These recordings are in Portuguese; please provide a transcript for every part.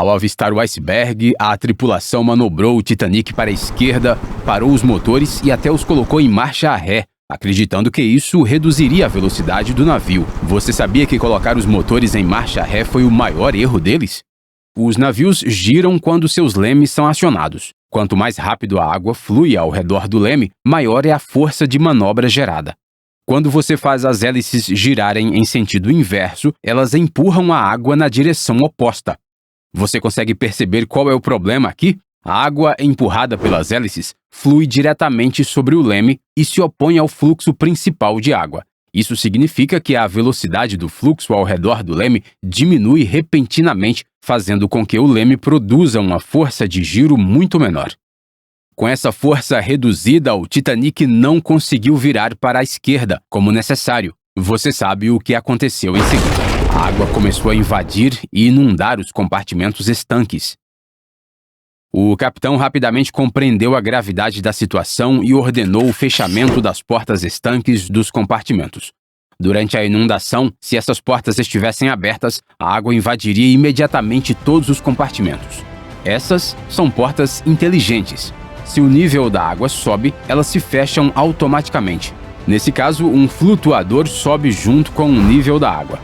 Ao avistar o iceberg, a tripulação manobrou o Titanic para a esquerda, parou os motores e até os colocou em marcha ré, acreditando que isso reduziria a velocidade do navio. Você sabia que colocar os motores em marcha ré foi o maior erro deles? Os navios giram quando seus lemes são acionados. Quanto mais rápido a água flui ao redor do leme, maior é a força de manobra gerada. Quando você faz as hélices girarem em sentido inverso, elas empurram a água na direção oposta. Você consegue perceber qual é o problema aqui? A água empurrada pelas hélices flui diretamente sobre o leme e se opõe ao fluxo principal de água. Isso significa que a velocidade do fluxo ao redor do leme diminui repentinamente, fazendo com que o leme produza uma força de giro muito menor. Com essa força reduzida, o Titanic não conseguiu virar para a esquerda, como necessário. Você sabe o que aconteceu em seguida. A água começou a invadir e inundar os compartimentos estanques. O capitão rapidamente compreendeu a gravidade da situação e ordenou o fechamento das portas estanques dos compartimentos. Durante a inundação, se essas portas estivessem abertas, a água invadiria imediatamente todos os compartimentos. Essas são portas inteligentes. Se o nível da água sobe, elas se fecham automaticamente. Nesse caso, um flutuador sobe junto com o nível da água.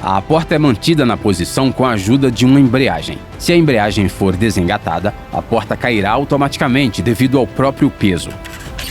A porta é mantida na posição com a ajuda de uma embreagem. Se a embreagem for desengatada, a porta cairá automaticamente devido ao próprio peso.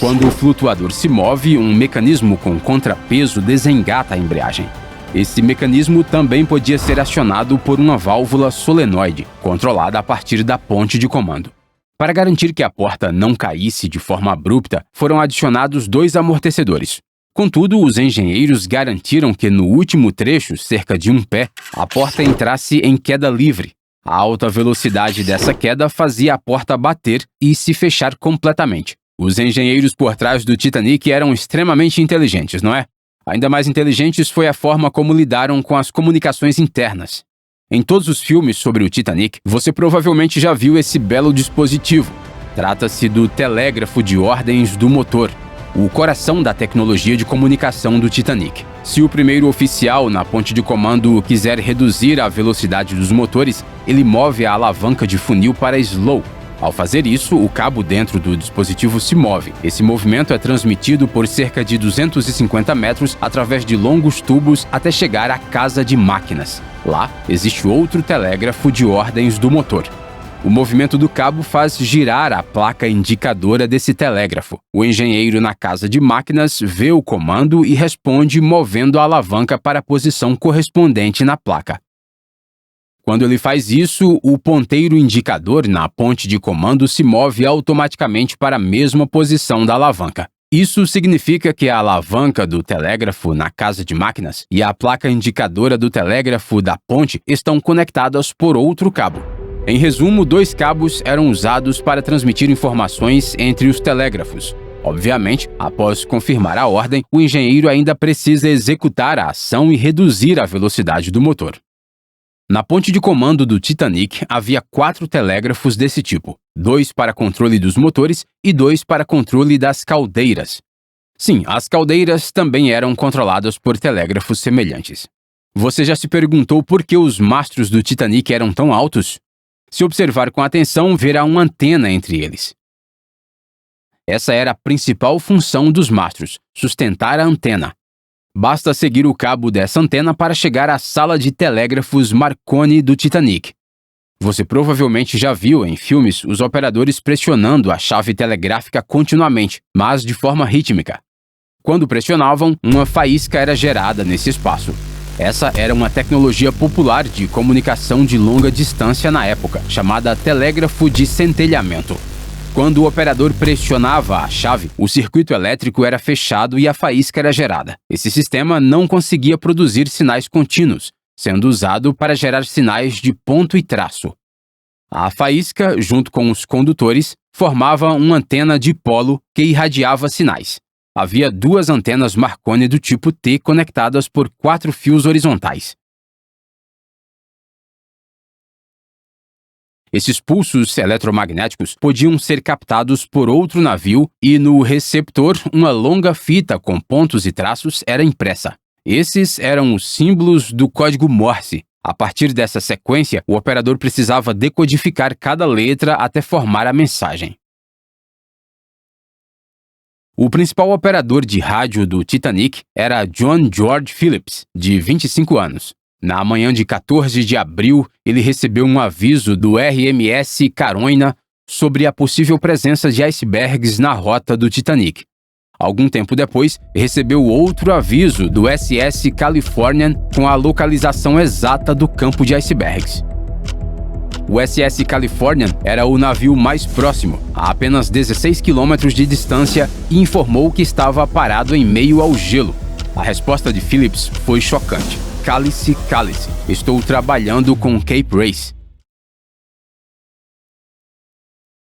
Quando o flutuador se move, um mecanismo com contrapeso desengata a embreagem. Esse mecanismo também podia ser acionado por uma válvula solenoide, controlada a partir da ponte de comando. Para garantir que a porta não caísse de forma abrupta, foram adicionados 2 amortecedores. Contudo, os engenheiros garantiram que no último trecho, cerca de 1 pé, a porta entrasse em queda livre. A alta velocidade dessa queda fazia a porta bater e se fechar completamente. Os engenheiros por trás do Titanic eram extremamente inteligentes, não é? Ainda mais inteligentes foi a forma como lidaram com as comunicações internas. Em todos os filmes sobre o Titanic, você provavelmente já viu esse belo dispositivo. Trata-se do telégrafo de ordens do motor, o coração da tecnologia de comunicação do Titanic. Se o primeiro oficial na ponte de comando quiser reduzir a velocidade dos motores, ele move a alavanca de funil para slow. Ao fazer isso, o cabo dentro do dispositivo se move. Esse movimento é transmitido por cerca de 250 metros através de longos tubos até chegar à casa de máquinas. Lá, existe outro telégrafo de ordens do motor. O movimento do cabo faz girar a placa indicadora desse telégrafo. O engenheiro na casa de máquinas vê o comando e responde movendo a alavanca para a posição correspondente na placa. Quando ele faz isso, o ponteiro indicador na ponte de comando se move automaticamente para a mesma posição da alavanca. Isso significa que a alavanca do telégrafo na casa de máquinas e a placa indicadora do telégrafo da ponte estão conectadas por outro cabo. Em resumo, 2 cabos eram usados para transmitir informações entre os telégrafos. Obviamente, após confirmar a ordem, o engenheiro ainda precisa executar a ação e reduzir a velocidade do motor. Na ponte de comando do Titanic havia 4 telégrafos desse tipo, 2 para controle dos motores e 2 para controle das caldeiras. Sim, as caldeiras também eram controladas por telégrafos semelhantes. Você já se perguntou por que os mastros do Titanic eram tão altos? Se observar com atenção, verá uma antena entre eles. Essa era a principal função dos mastros, sustentar a antena. Basta seguir o cabo dessa antena para chegar à sala de telégrafos Marconi do Titanic. Você provavelmente já viu em filmes os operadores pressionando a chave telegráfica continuamente, mas de forma rítmica. Quando pressionavam, uma faísca era gerada nesse espaço. Essa era uma tecnologia popular de comunicação de longa distância na época, chamada telégrafo de centelhamento. Quando o operador pressionava a chave, o circuito elétrico era fechado e a faísca era gerada. Esse sistema não conseguia produzir sinais contínuos, sendo usado para gerar sinais de ponto e traço. A faísca, junto com os condutores, formava uma antena dipolo que irradiava sinais. Havia 2 antenas Marconi do tipo T conectadas por 4 fios horizontais. Esses pulsos eletromagnéticos podiam ser captados por outro navio e no receptor uma longa fita com pontos e traços era impressa. Esses eram os símbolos do código Morse, A partir dessa sequência, o operador precisava decodificar cada letra até formar a mensagem. O principal operador de rádio do Titanic era John George Phillips, de 25 anos. Na manhã de 14 de abril, ele recebeu um aviso do RMS Carolina sobre a possível presença de icebergs na rota do Titanic. Algum tempo depois, recebeu outro aviso do SS Californian com a localização exata do campo de icebergs. O SS Californian era o navio mais próximo, a apenas 16 quilômetros de distância, e informou que estava parado em meio ao gelo. A resposta de Phillips foi chocante. Cálice, cálice, estou trabalhando com Cape Race.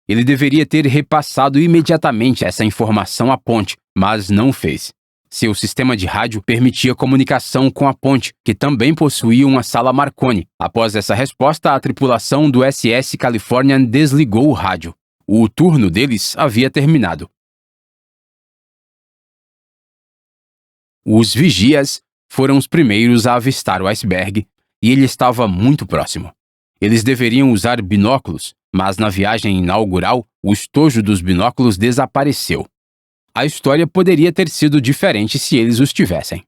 Ele deveria ter repassado imediatamente essa informação à ponte, mas não fez. Seu sistema de rádio permitia comunicação com a ponte, que também possuía uma sala Marconi. Após essa resposta, a tripulação do SS Californian desligou o rádio. O turno deles havia terminado. Os vigias foram os primeiros a avistar o iceberg, e ele estava muito próximo. Eles deveriam usar binóculos, mas na viagem inaugural, o estojo dos binóculos desapareceu. A história poderia ter sido diferente se eles os tivessem.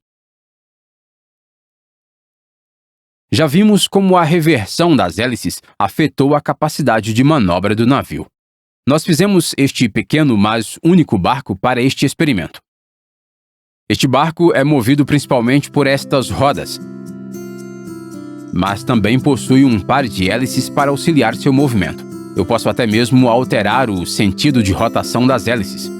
Já vimos como a reversão das hélices afetou a capacidade de manobra do navio. Nós fizemos este pequeno, mas único barco para este experimento. Este barco é movido principalmente por estas rodas, mas também possui um par de hélices para auxiliar seu movimento. Eu posso até mesmo alterar o sentido de rotação das hélices.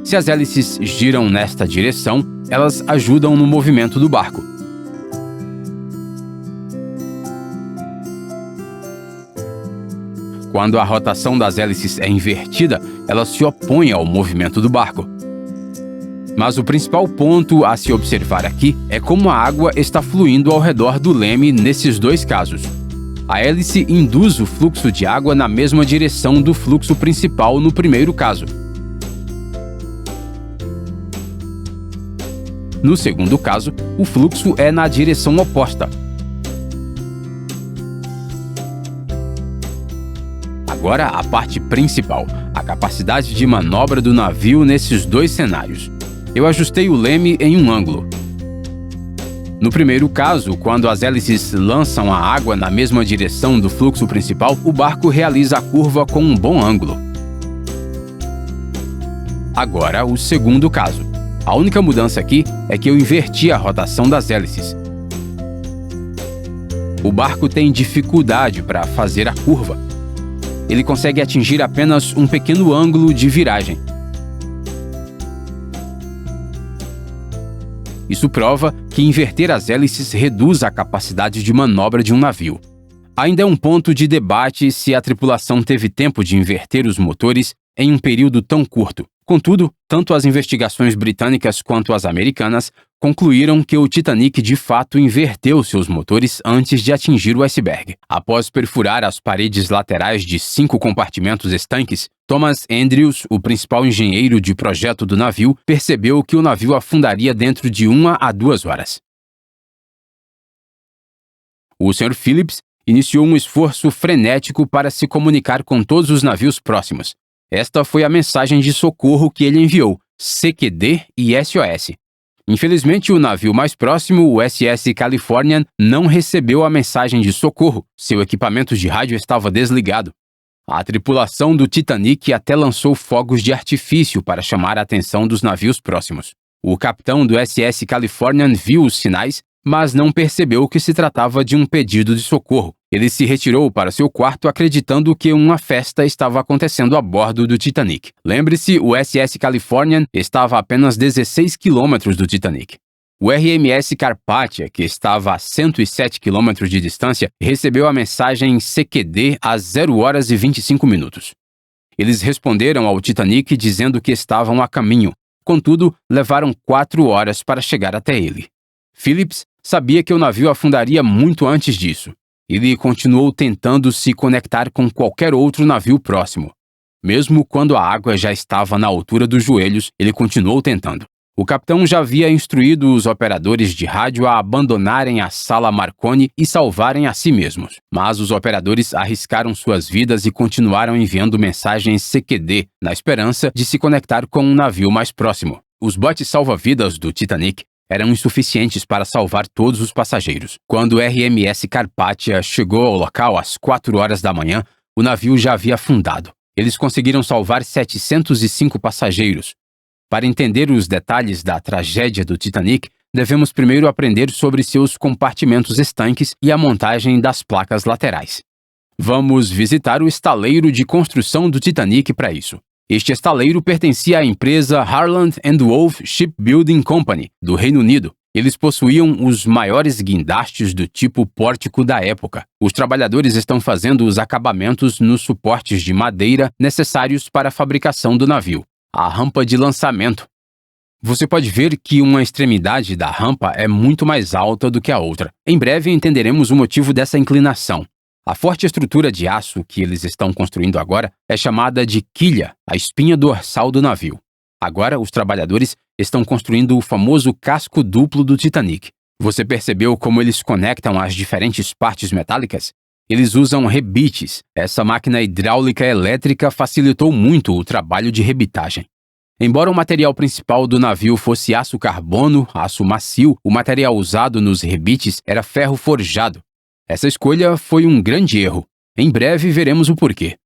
Se as hélices giram nesta direção, elas ajudam no movimento do barco. Quando a rotação das hélices é invertida, elas se opõem ao movimento do barco. Mas o principal ponto a se observar aqui é como a água está fluindo ao redor do leme nesses dois casos. A hélice induz o fluxo de água na mesma direção do fluxo principal no primeiro caso. No segundo caso, o fluxo é na direção oposta. Agora, a parte principal, a capacidade de manobra do navio nesses dois cenários. Eu ajustei o leme em um ângulo. No primeiro caso, quando as hélices lançam a água na mesma direção do fluxo principal, o barco realiza a curva com um bom ângulo. Agora, o segundo caso. A única mudança aqui é que eu inverti a rotação das hélices. O barco tem dificuldade para fazer a curva. Ele consegue atingir apenas um pequeno ângulo de viragem. Isso prova que inverter as hélices reduz a capacidade de manobra de um navio. Ainda é um ponto de debate se a tripulação teve tempo de inverter os motores em um período tão curto. Contudo, tanto as investigações britânicas quanto as americanas concluíram que o Titanic de fato inverteu seus motores antes de atingir o iceberg. Após perfurar as paredes laterais de 5 compartimentos estanques, Thomas Andrews, o principal engenheiro de projeto do navio, percebeu que o navio afundaria dentro de 1 a 2 horas. O Sr. Phillips iniciou um esforço frenético para se comunicar com todos os navios próximos. Esta foi a mensagem de socorro que ele enviou, CQD e SOS. Infelizmente, o navio mais próximo, o SS Californian, não recebeu a mensagem de socorro. Seu equipamento de rádio estava desligado. A tripulação do Titanic até lançou fogos de artifício para chamar a atenção dos navios próximos. O capitão do SS Californian viu os sinais, mas não percebeu que se tratava de um pedido de socorro. Ele se retirou para seu quarto acreditando que uma festa estava acontecendo a bordo do Titanic. Lembre-se, o SS Californian estava a apenas 16 quilômetros do Titanic. O RMS Carpathia, que estava a 107 quilômetros de distância, recebeu a mensagem CQD às 0 horas e 25 minutos. Eles responderam ao Titanic dizendo que estavam a caminho, contudo, levaram 4 horas para chegar até ele. Phillips sabia que o navio afundaria muito antes disso. Ele continuou tentando se conectar com qualquer outro navio próximo. Mesmo quando a água já estava na altura dos joelhos, ele continuou tentando. O capitão já havia instruído os operadores de rádio a abandonarem a sala Marconi e salvarem a si mesmos. Mas os operadores arriscaram suas vidas e continuaram enviando mensagens CQD, na esperança de se conectar com um navio mais próximo. Os botes salva-vidas do Titanic eram insuficientes para salvar todos os passageiros. Quando o RMS Carpathia chegou ao local às 4 horas da manhã, o navio já havia afundado. Eles conseguiram salvar 705 passageiros. Para entender os detalhes da tragédia do Titanic, devemos primeiro aprender sobre seus compartimentos estanques e a montagem das placas laterais. Vamos visitar o estaleiro de construção do Titanic para isso. Este estaleiro pertencia à empresa Harland & Wolff Shipbuilding Company, do Reino Unido. Eles possuíam os maiores guindastes do tipo pórtico da época. Os trabalhadores estão fazendo os acabamentos nos suportes de madeira necessários para a fabricação do navio. A rampa de lançamento. Você pode ver que uma extremidade da rampa é muito mais alta do que a outra. Em breve entenderemos o motivo dessa inclinação. A forte estrutura de aço que eles estão construindo agora é chamada de quilha, a espinha dorsal do navio. Agora, os trabalhadores estão construindo o famoso casco duplo do Titanic. Você percebeu como eles conectam as diferentes partes metálicas? Eles usam rebites. Essa máquina hidráulica elétrica facilitou muito o trabalho de rebitagem. Embora o material principal do navio fosse aço carbono, aço macio, o material usado nos rebites era ferro forjado. Essa escolha foi um grande erro. Em breve veremos o porquê.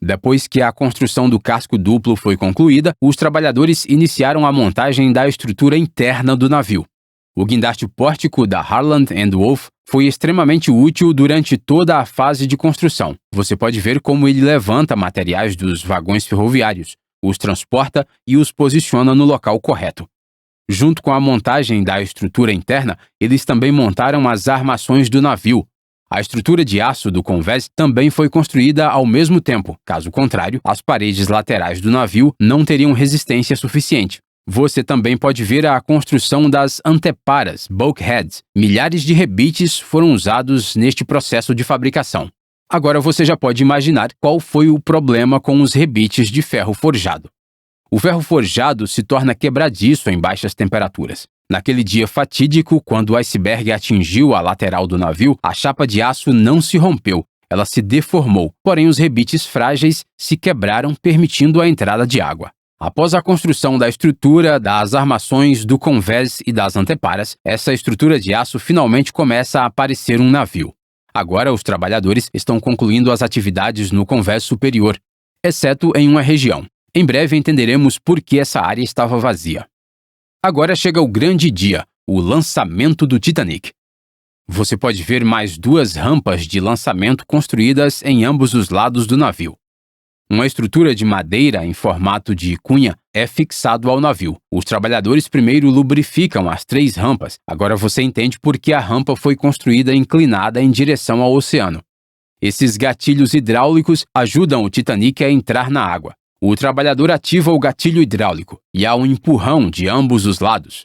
Depois que a construção do casco duplo foi concluída, os trabalhadores iniciaram a montagem da estrutura interna do navio. O guindaste pórtico da Harland & Wolff foi extremamente útil durante toda a fase de construção. Você pode ver como ele levanta materiais dos vagões ferroviários, os transporta e os posiciona no local correto. Junto com a montagem da estrutura interna, eles também montaram as armações do navio. A estrutura de aço do convés também foi construída ao mesmo tempo. Caso contrário, as paredes laterais do navio não teriam resistência suficiente. Você também pode ver a construção das anteparas, bulkheads. Milhares de rebites foram usados neste processo de fabricação. Agora você já pode imaginar qual foi o problema com os rebites de ferro forjado. O ferro forjado se torna quebradiço em baixas temperaturas. Naquele dia fatídico, quando o iceberg atingiu a lateral do navio, a chapa de aço não se rompeu, ela se deformou, porém os rebites frágeis se quebraram, permitindo a entrada de água. Após a construção da estrutura, das armações, do convés e das anteparas, essa estrutura de aço finalmente começa a parecer um navio. Agora os trabalhadores estão concluindo as atividades no convés superior, exceto em uma região. Em breve entenderemos por que essa área estava vazia. Agora chega o grande dia, o lançamento do Titanic. Você pode ver mais 2 rampas de lançamento construídas em ambos os lados do navio. Uma estrutura de madeira em formato de cunha é fixado ao navio. Os trabalhadores primeiro lubrificam as 3 rampas. Agora você entende por que a rampa foi construída inclinada em direção ao oceano. Esses gatilhos hidráulicos ajudam o Titanic a entrar na água. O trabalhador ativa o gatilho hidráulico e há um empurrão de ambos os lados.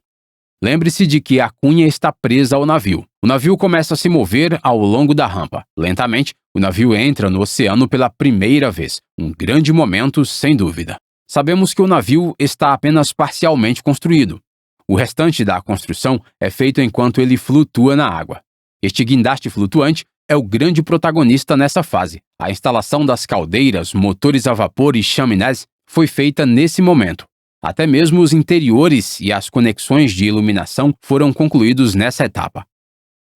Lembre-se de que a cunha está presa ao navio. O navio começa a se mover ao longo da rampa. Lentamente, o navio entra no oceano pela primeira vez. Um grande momento, sem dúvida. Sabemos que o navio está apenas parcialmente construído. O restante da construção é feito enquanto ele flutua na água. Este guindaste flutuante é o grande protagonista nessa fase. A instalação das caldeiras, motores a vapor e chaminés foi feita nesse momento. Até mesmo os interiores e as conexões de iluminação foram concluídos nessa etapa.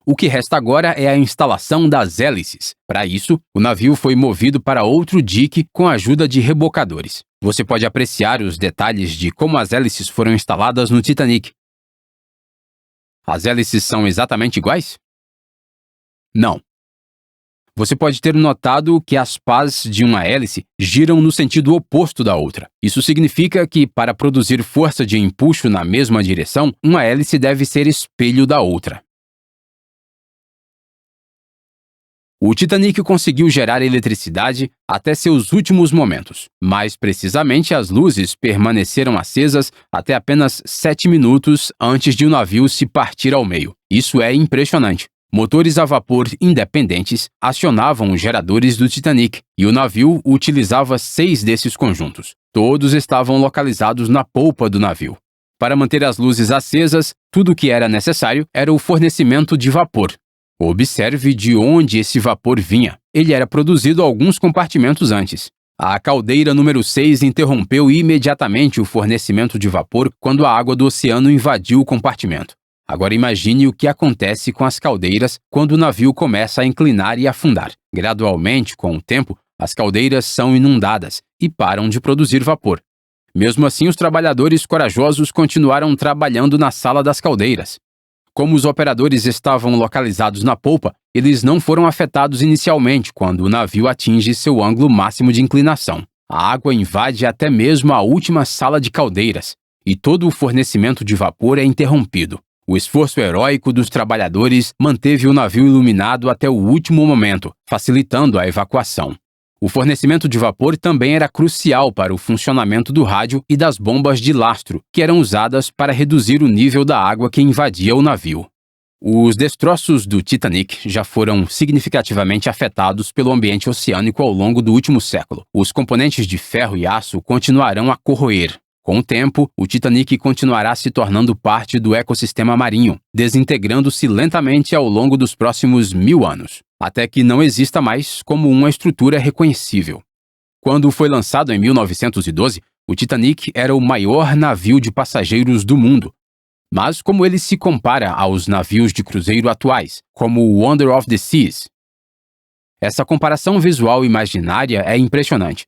O que resta agora é a instalação das hélices. Para isso, o navio foi movido para outro dique com a ajuda de rebocadores. Você pode apreciar os detalhes de como as hélices foram instaladas no Titanic. As hélices são exatamente iguais? Não. Você pode ter notado que as pás de uma hélice giram no sentido oposto da outra. Isso significa que, para produzir força de empuxo na mesma direção, uma hélice deve ser espelho da outra. O Titanic conseguiu gerar eletricidade até seus últimos momentos. Mais precisamente, as luzes permaneceram acesas até apenas 7 minutos antes de o navio se partir ao meio. Isso é impressionante. Motores a vapor independentes acionavam os geradores do Titanic, e o navio utilizava 6 desses conjuntos. Todos estavam localizados na polpa do navio. Para manter as luzes acesas, tudo o que era necessário era o fornecimento de vapor. Observe de onde esse vapor vinha. Ele era produzido alguns compartimentos antes. A caldeira número 6 interrompeu imediatamente o fornecimento de vapor quando a água do oceano invadiu o compartimento. Agora imagine o que acontece com as caldeiras quando o navio começa a inclinar e afundar. Gradualmente, com o tempo, as caldeiras são inundadas e param de produzir vapor. Mesmo assim, os trabalhadores corajosos continuaram trabalhando na sala das caldeiras. Como os operadores estavam localizados na polpa, eles não foram afetados inicialmente quando o navio atinge seu ângulo máximo de inclinação. A água invade até mesmo a última sala de caldeiras, e todo o fornecimento de vapor é interrompido. O esforço heróico dos trabalhadores manteve o navio iluminado até o último momento, facilitando a evacuação. O fornecimento de vapor também era crucial para o funcionamento do rádio e das bombas de lastro, que eram usadas para reduzir o nível da água que invadia o navio. Os destroços do Titanic já foram significativamente afetados pelo ambiente oceânico ao longo do último século. Os componentes de ferro e aço continuarão a corroer. Com o tempo, o Titanic continuará se tornando parte do ecossistema marinho, desintegrando-se lentamente ao longo dos próximos 1000 anos, até que não exista mais como uma estrutura reconhecível. Quando foi lançado em 1912, o Titanic era o maior navio de passageiros do mundo. Mas como ele se compara aos navios de cruzeiro atuais, como o Wonder of the Seas? Essa comparação visual imaginária é impressionante.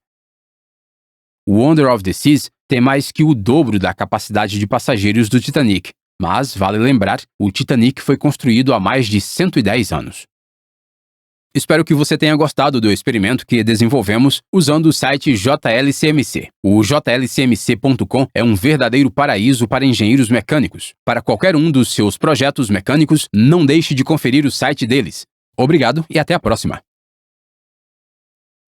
O Wonder of the Seas tem mais que o dobro da capacidade de passageiros do Titanic, mas, vale lembrar, o Titanic foi construído há mais de 110 anos. Espero que você tenha gostado do experimento que desenvolvemos usando o site JLCMC. O jlcmc.com é um verdadeiro paraíso para engenheiros mecânicos. Para qualquer um dos seus projetos mecânicos, não deixe de conferir o site deles. Obrigado e até a próxima!